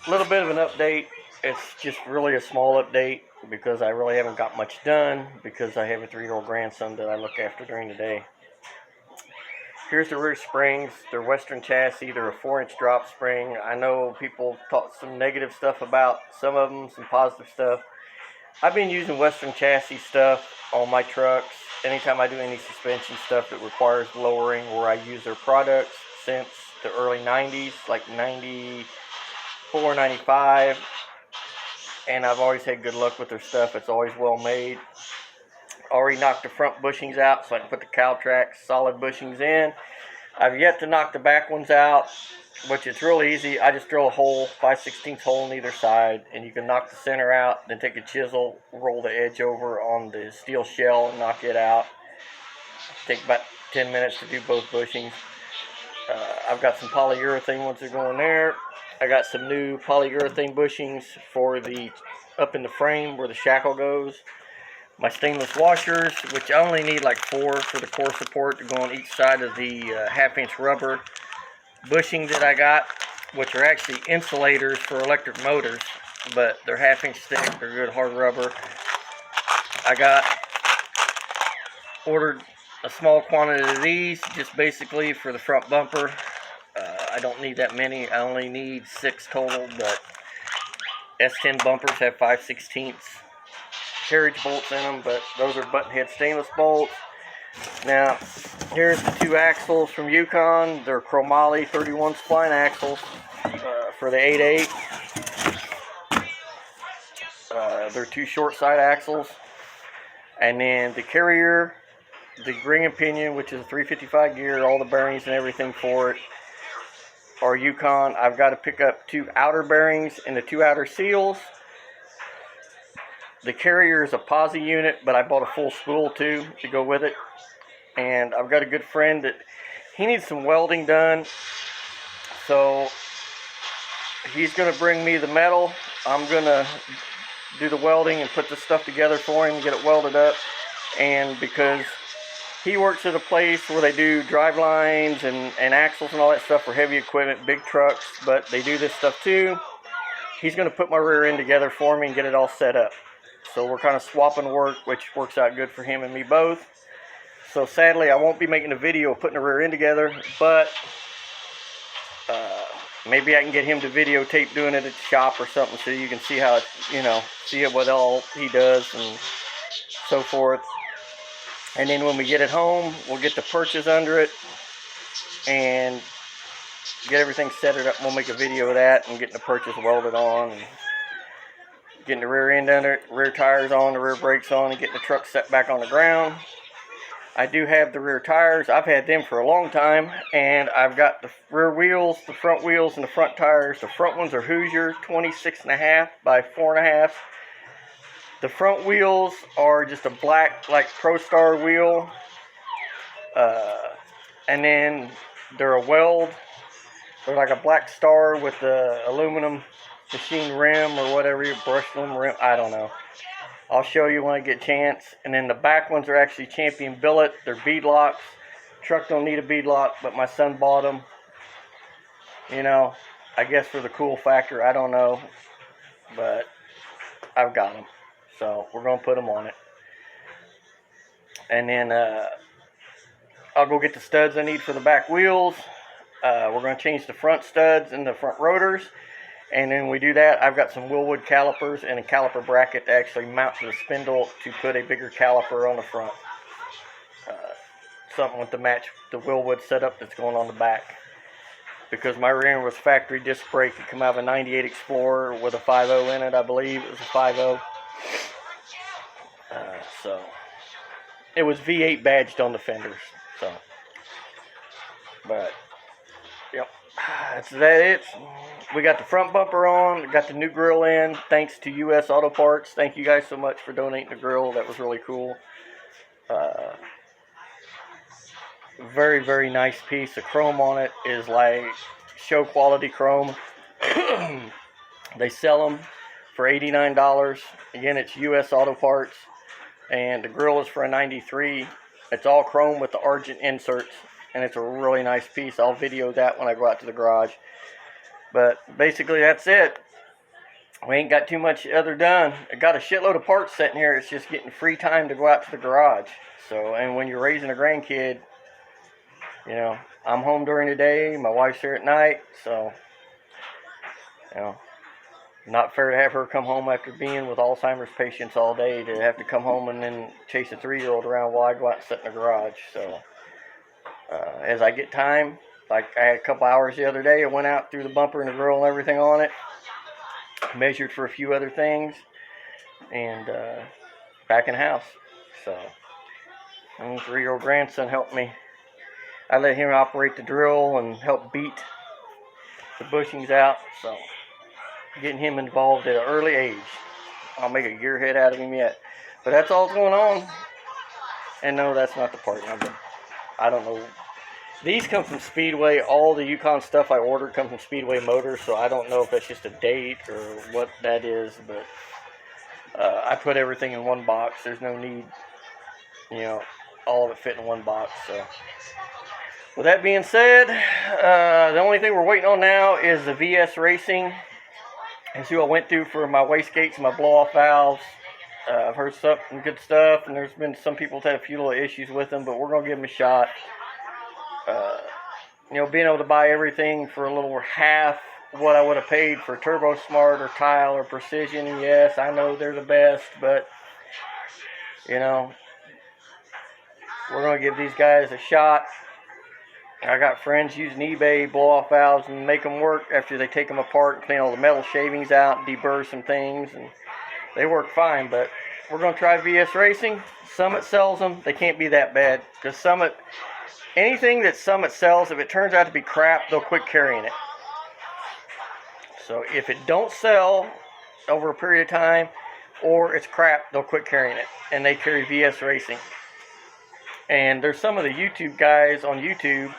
little bit of an update. It's just really a small update because I really haven't got much done because I have a 3-year-old grandson that I look after during the day. Here's the rear springs. They're Western chassis. They're a 4-inch drop spring. I know people talk some negative stuff about some of them, some positive stuff. I've been using Western chassis stuff on my trucks anytime I do any suspension stuff that requires lowering, where I use their products since the early 90s, like 94, 95. And I've always had good luck with their stuff. It's always well made. Already knocked the front bushings out so I can put the cow tracks solid bushings in. I've yet to knock the back ones out, which it's really easy. I just drill a hole, 5/16 hole on either side, and you can knock the center out, then take a chisel, roll the edge over on the steel shell and knock it out. Take about 10 minutes to do both bushings. I've got some polyurethane ones that go in there. I got some new polyurethane bushings for the up in the frame where the shackle goes. My stainless washers, which I only need like 4 for the core support to go on each side of the 1/2-inch rubber bushing that I got, which are actually insulators for electric motors, but they're 1/2-inch thick. They're good hard rubber. I ordered a small quantity of these, just basically for the front bumper. I don't need that many. I only need 6 total, but S10 bumpers have 5/16 carriage bolts in them, but those are button head stainless bolts. Now, here's the 2 axles from Yukon. They're chromoly 31 spline axles for the 8.8. They're 2 short side axles. And then the carrier, the ring and pinion, which is a 355 gear, all the bearings and everything for it are Yukon. I've got to pick up 2 outer bearings and the 2 outer seals. The carrier is a posi unit, but I bought a full spool too to go with it. And I've got a good friend that he needs some welding done, so he's going to bring me the metal. I'm going to do the welding and put the stuff together for him and get it welded up. And because he works at a place where they do drive lines and axles and all that stuff for heavy equipment, big trucks, but they do this stuff too, he's going to put my rear end together for me and get it all set up. So we're kind of swapping work, which works out good for him and me both. So sadly, I won't be making a video of putting the rear end together, but maybe I can get him to videotape doing it at the shop or something, so you can see how, see what all he does and so forth. And then when we get it home, we'll get the perches under it and get everything set it up. We'll make a video of that and getting the perches welded on and getting the rear end under it, rear tires on, the rear brakes on, and getting the truck set back on the ground. I do have the rear tires. I've had them for a long time, and I've got the rear wheels, the front wheels, and the front tires. The front ones are Hoosier 26.5 by 4.5. The front wheels are just a black, like ProStar wheel, and then they're a weld. They're like a black star with the aluminum machine rim or whatever, brushed aluminum rim. I don't know. I'll show you when I get a chance. And then the back ones are actually Champion billet. They're bead locks. Truck don't need a bead lock, but my son bought them. I guess for the cool factor. I don't know, but I've got them. So we're going to put them on it. And then I'll go get the studs I need for the back wheels. We're going to change the front studs and the front rotors. And then we do that, I've got some Willwood calipers and a caliper bracket to actually mount to the spindle to put a bigger caliper on the front. Something with the match the Willwood setup that's going on the back. Because my rear end was factory disc brake. It came out of a 98 Explorer with a 5.0 in it, I believe. It was a 5.0. So it was V8 badged on the fenders. So, but yep, that's it. We got the front bumper on. Got the new grill in. Thanks to US Auto Parts. Thank you guys so much for donating the grill. That was really cool. Very, very nice piece. The chrome on it is like show quality chrome. They sell them for $89. Again, it's US Auto Parts. And the grill is for a 93. It's all chrome with the Argent inserts. And it's a really nice piece. I'll video that when I go out to the garage. But basically that's it. we ain't got too much other done. I got a shitload of parts sitting here. It's just getting free time to go out to the garage. So, and when you're raising a grandkid, you know, I'm home during the day, my wife's here at night, so, you know, not fair to have her come home after being with Alzheimer's patients all day to have to come home and then chase a 3-year-old around while I go out and sit in the garage. So, as I get time, like I had a couple hours the other day, I went out through the bumper and the grill and everything on it, measured for a few other things, and back in the house. So, my 3-year-old grandson helped me. I let him operate the drill and help beat the bushings out. So, getting him involved at an early age. I'll make a gearhead out of him yet. But that's all that's going on. And no, that's not the part number. I don't know. These come from Speedway. All the Yukon stuff I ordered come from Speedway Motors, so I don't know if that's just a date or what that is. But I put everything in one box. There's no need, you know, all of it fit in one box. So, with that being said, the only thing we're waiting on now is the VS Racing. That's who I went through for my wastegates and my blow-off valves. I've heard some good stuff, and there's been some people that had a few little issues with them, but we're going to give them a shot. You know, being able to buy everything for a little half what I would have paid for Turbo Smart or Tile or Precision, and yes, I know they're the best, but, you know, we're going to give these guys a shot. I got friends using eBay blow-off valves and make them work after they take them apart and clean all the metal shavings out and deburr some things, and they work fine. But we're going to try VS Racing. Summit sells them. They can't be that bad, because Summit, anything that Summit sells, if it turns out to be crap, they'll quit carrying it. So if it don't sell over a period of time, or it's crap, they'll quit carrying it, and they carry VS Racing. And there's some of the YouTube guys on YouTube,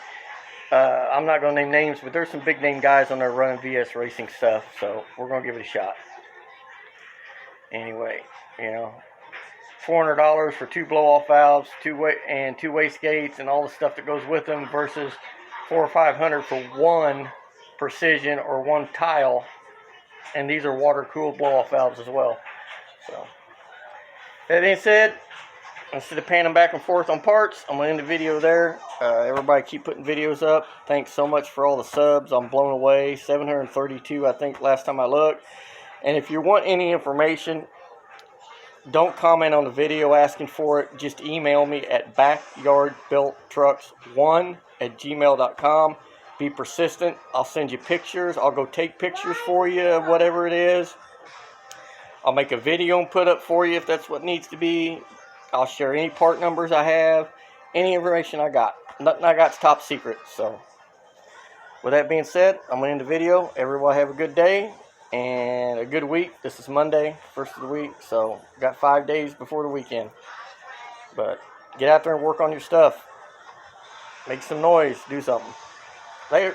I'm not going to name names, but there's some big name guys on there running VS Racing stuff, so we're going to give it a shot. Anyway, you know, $400 for 2 blow-off valves, 2 wastegates, and all the stuff that goes with them, versus $400 or $500 for 1 Precision or 1 Tile, and these are water-cooled blow-off valves as well. So, that being said, instead of panning back and forth on parts, I'm going to end the video there. Everybody keep putting videos up. Thanks so much for all the subs. I'm blown away. 732, I think, last time I looked. And if you want any information, don't comment on the video asking for it. Just email me at backyardbuilttrucks1@gmail.com. Be persistent. I'll send you pictures. I'll go take pictures for you, whatever it is. I'll make a video and put up for you if that's what needs to be. I'll share any part numbers I have, any information I got. Nothing I got's top secret. So, with that being said, I'm going to end the video. Everybody have a good day and a good week. This is Monday, first of the week, so got 5 days before the weekend. But get out there and work on your stuff. Make some noise. Do something. Later.